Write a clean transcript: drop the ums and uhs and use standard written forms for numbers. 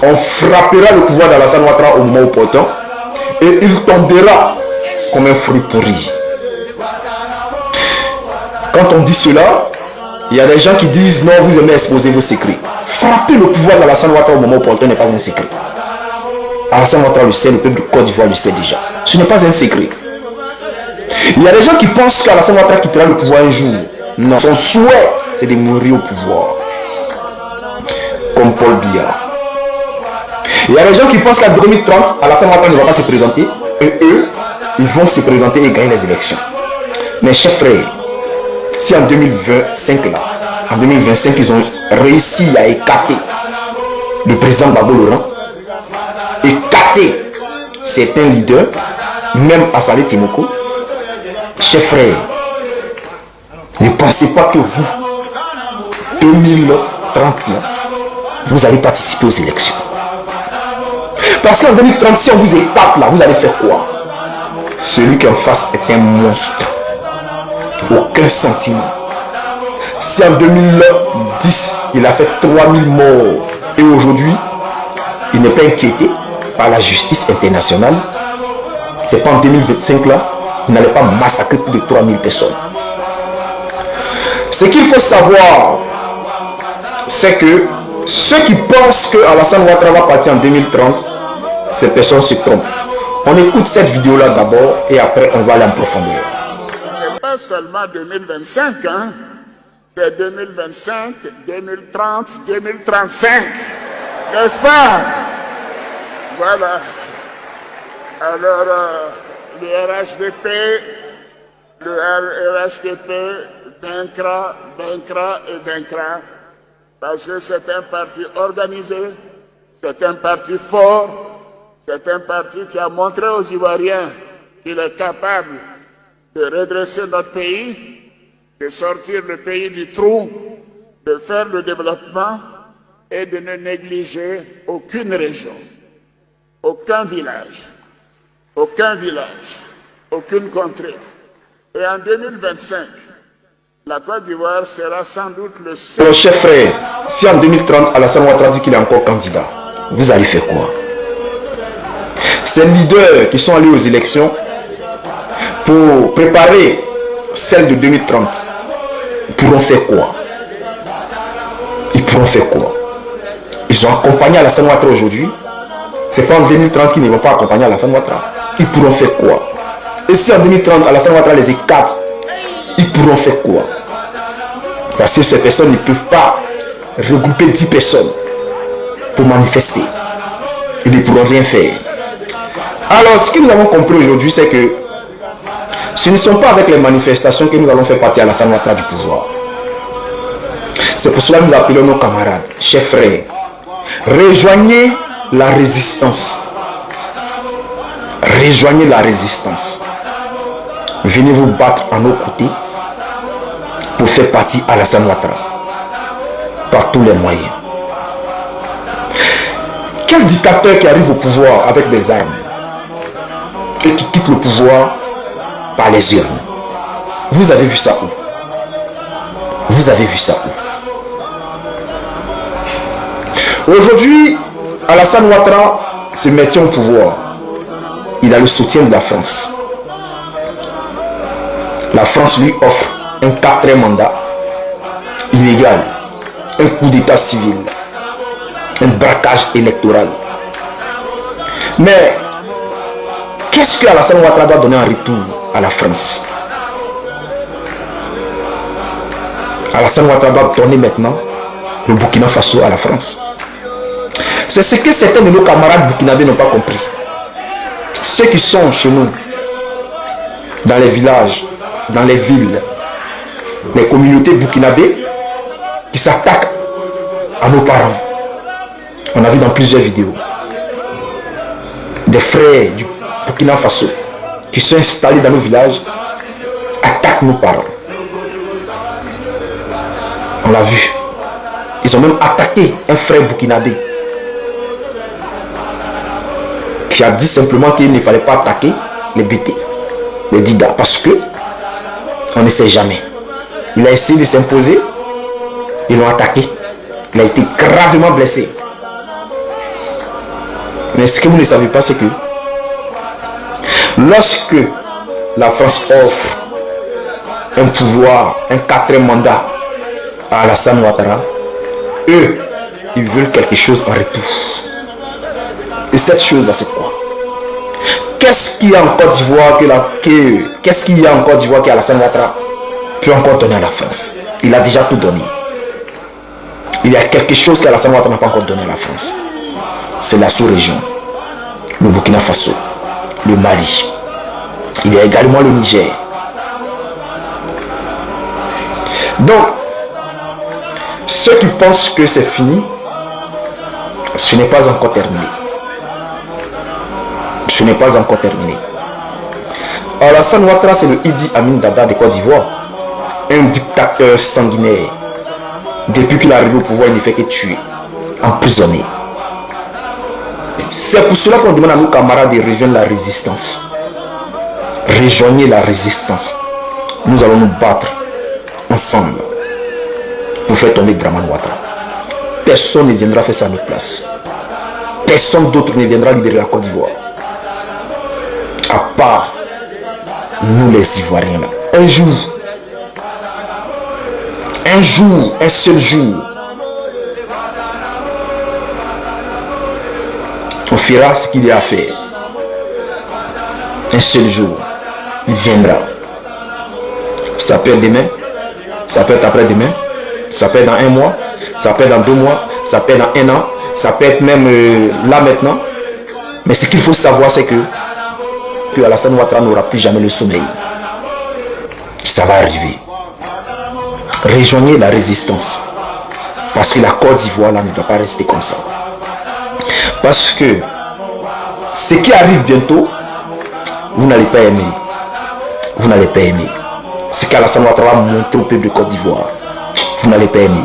On frappera le pouvoir d'Alassane Ouattara au moment opportun et il tombera comme un fruit pourri. Quand on dit cela, il y a des gens qui disent non, vous aimez exposer vos secrets. Frapper le pouvoir d'Alassane Ouattara au moment opportun n'est pas un secret. Alassane Ouattara le sait, le peuple de Côte d'Ivoire le sait déjà. Ce n'est pas un secret. Il y a des gens qui pensent qu'Alassane Ouattara quittera le pouvoir un jour. Non, son souhait, c'est de mourir au pouvoir. Comme Paul Biya. Il y a des gens qui pensent qu'en 2030, Alassane Ouattara ne va pas se présenter. Et eux, ils vont se présenter et gagner les élections. Mais chers frères, si en 2025, là, en 2025, ils ont réussi à écarter le président Gbagbo Laurent, écarter certains leaders, même Assalé Timoko, chers frères, ne pensez pas que vous, 2030, vous allez participer aux élections. Parce qu'en 2030, si on vous écarte là, vous allez faire quoi? Celui qui est en face est un monstre. Aucun sentiment. Si en 2010, il a fait 3000 morts et aujourd'hui, il n'est pas inquiété par la justice internationale, c'est pas en 2025 là, il n'allait pas massacrer plus de 3000 personnes. Ce qu'il faut savoir, c'est que ceux qui pensent que Alassane Ouattara va partir en 2030, ces personnes se trompent. On écoute cette vidéo là d'abord et après on va aller en profondeur. C'est pas seulement 2025, hein? C'est 2025, 2030, 2035. N'est-ce pas? Voilà. Alors, le RHDP vaincra et vaincra. Parce que c'est un parti organisé, c'est un parti fort, c'est un parti qui a montré aux Ivoiriens qu'il est capable de redresser notre pays, de sortir le pays du trou, de faire le développement et de ne négliger aucune région, aucun village, aucune contrée. Et en 2025, la Côte d'Ivoire sera sans doute le seul... Alors, chers frères, si en 2030, Alassane Ouattara dit qu'il est encore candidat, vous allez faire quoi? Ces leaders qui sont allés aux élections pour préparer celle de 2030, ils pourront faire quoi? Ils pourront faire quoi? Ils ont accompagné Alassane Ouattara aujourd'hui. C'est pas en 2030 qu'ils ne vont pas accompagner Alassane Ouattara. Ils pourront faire quoi? Et si en 2030, Alassane Ouattara les écarte, ils pourront faire quoi? Parce que ces personnes ne peuvent pas regrouper 10 personnes pour manifester. Ils ne pourront rien faire. Alors, ce que nous avons compris aujourd'hui, c'est que ce ne sont pas avec les manifestations que nous allons faire partir Alassane Ouattara du pouvoir. C'est pour cela que nous appelons nos camarades, chers frères, rejoignez la résistance. Rejoignez la résistance. Venez vous battre à nos côtés pour faire partie Alassane Ouattara par tous les moyens. Quel dictateur qui arrive au pouvoir avec des armes et qui quitte le pouvoir par les urnes? Vous avez vu ça où? Vous avez vu ça où? Aujourd'hui, Alassane Ouattara se maintient au pouvoir. Il a le soutien de la France. La France lui offre un 4e mandat illégal, un coup d'état civil, un braquage électoral. Mais qu'est-ce que Alassane Ouattara doit donner en retour à la France? Alassane Ouattara doit donner maintenant le Burkina Faso à la France. C'est ce que certains de nos camarades burkinabés n'ont pas compris. Ceux qui sont chez nous, dans les villages, dans les villes, les communautés burkinabées qui s'attaquent à nos parents. On a vu dans plusieurs vidéos des frères du Burkina Faso qui sont installés dans nos villages attaquent nos parents. On l'a vu. Ils ont même attaqué un frère burkinabé qui a dit simplement qu'il ne fallait pas attaquer les BT, les Dida, parce que on ne sait jamais. Il a essayé de s'imposer, ils l'ont attaqué, il a été gravement blessé. Mais ce que vous ne savez pas, c'est que lorsque la France offre un pouvoir, un 4e mandat à Alassane Ouattara, eux, ils veulent quelque chose en retour. Et cette chose-là, c'est quoi? Qu'est-ce qu'il y a en Côte d'Ivoire qu'est-ce qu'il y a en Côte d'Ivoire qu'Alassane Ouattara peut encore donner à la France? Il a déjà tout donné. Il y a quelque chose qu'Alassane Ouattara n'a pas encore donné à la France. C'est la sous-région, le Burkina Faso, le Mali. Il y a également le Niger. Donc, ceux qui pensent que c'est fini, ce n'est pas encore terminé. Ce n'est pas encore terminé. Alassane Ouattara, c'est le Idi Amin Dada de Côte d'Ivoire. Un dictateur sanguinaire. Depuis qu'il est arrivé au pouvoir, il ne fait que tuer, emprisonner. C'est pour cela qu'on demande à nos camarades de rejoindre la résistance. Rejoignez la résistance. Nous allons nous battre ensemble pour faire tomber Dramane Ouattara. Personne ne viendra faire ça à notre place. Personne d'autre ne viendra libérer la Côte d'Ivoire. À part nous les Ivoiriens là. Un jour, un seul jour, on fera ce qu'il y a à faire. Un seul jour, il viendra. Ça peut être demain, ça peut être après-demain, ça peut être dans 1 mois, ça peut être dans 2 mois, ça peut être dans 1 an, ça peut être même là maintenant. Mais ce qu'il faut savoir, c'est que Alassane Ouattara n'aura plus jamais le sommeil. Ça va arriver. Rejoignez la résistance. Parce que la Côte d'Ivoire là ne doit pas rester comme ça. Parce que ce qui arrive bientôt, vous n'allez pas aimer. Vous n'allez pas aimer. Ce qu'Alassane Ouattara va montrer au peuple de Côte d'Ivoire, vous n'allez pas aimer.